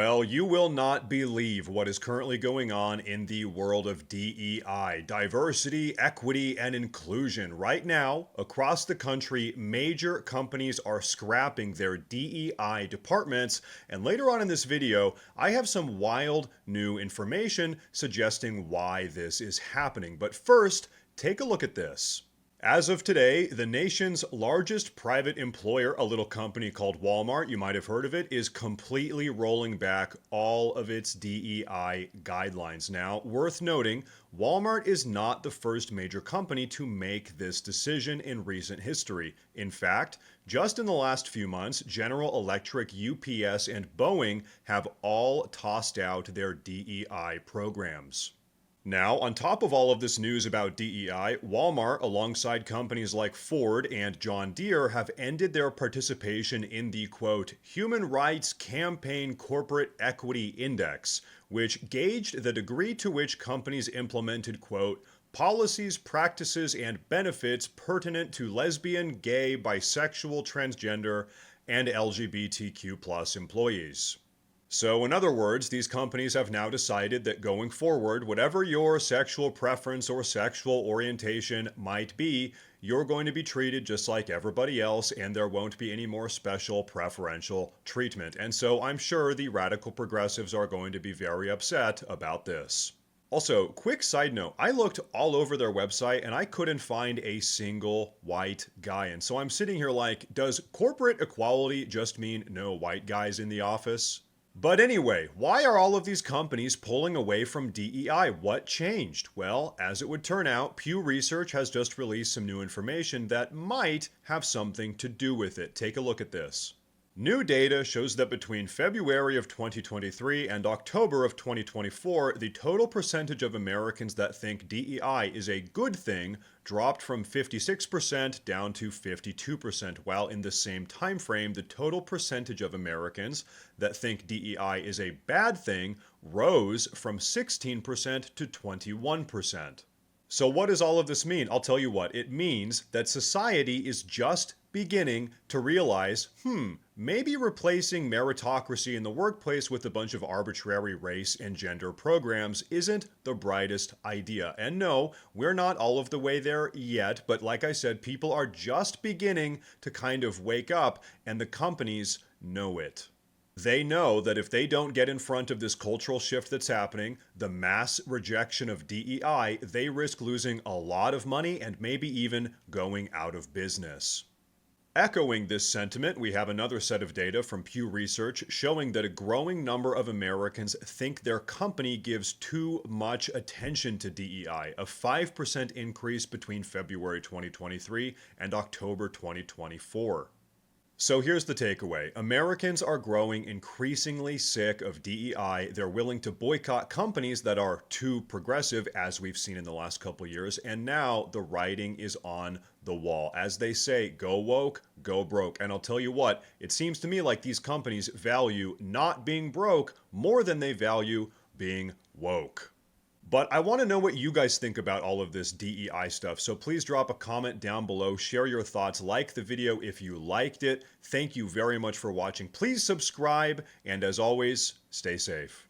Well, you will not believe what is currently going on in the world of DEI, diversity, equity, and inclusion. Right now, across the country, major companies are scrapping their DEI departments. And later on in this video, I have some wild new information suggesting why this is happening. But first, take a look at this. As of today, the nation's largest private employer, a little company called Walmart, you might have heard of it, is completely rolling back all of its DEI guidelines. Now, worth noting, Walmart is not the first major company to make this decision in recent history. In fact, just in the last few months, General Electric, UPS, and Boeing have all tossed out their DEI programs. Now, on top of all of this news about DEI, Walmart, alongside companies like Ford and John Deere, have ended their participation in the, quote, Human Rights Campaign Corporate Equity Index, which gauged the degree to which companies implemented, quote, policies, practices, and benefits pertinent to lesbian, gay, bisexual, transgender, and LGBTQ+ employees. So in other words, these companies have now decided that going forward, whatever your sexual preference or sexual orientation might be, you're going to be treated just like everybody else, and there won't be any more special preferential treatment. And so I'm sure the radical progressives are going to be very upset about this. Also, quick side note, I looked all over their website and I couldn't find a single white guy. And so I'm sitting here like, does corporate equality just mean no white guys in the office? But anyway, why are all of these companies pulling away from DEI? What changed? Well, as it would turn out, Pew Research has just released some new information that might have something to do with it. Take a look at this. New data shows that between February of 2023 and October of 2024, the total percentage of Americans that think DEI is a good thing dropped from 56% down to 52%, while in the same time frame, the total percentage of Americans that think DEI is a bad thing rose from 16% to 21%. So what does all of this mean? I'll tell you what. It means that society is just beginning to realize, maybe replacing meritocracy in the workplace with a bunch of arbitrary race and gender programs isn't the brightest idea. And no, we're not all of the way there yet, but like I said, people are just beginning to kind of wake up, and the companies know it. They know that if they don't get in front of this cultural shift that's happening, the mass rejection of DEI, they risk losing a lot of money and maybe even going out of business. Echoing this sentiment, we have another set of data from Pew Research showing that a growing number of Americans think their company gives too much attention to DEI, a 5% increase between February 2023 and October 2024. So here's the takeaway. Americans are growing increasingly sick of DEI. They're willing to boycott companies that are too progressive, as we've seen in the last couple years, and now the writing is on the wall. As they say, go woke, go broke. And I'll tell you what, it seems to me like these companies value not being broke more than they value being woke. But I want to know what you guys think about all of this DEI stuff, so please drop a comment down below, share your thoughts, like the video if you liked it. Thank you very much for watching. Please subscribe, and as always, stay safe.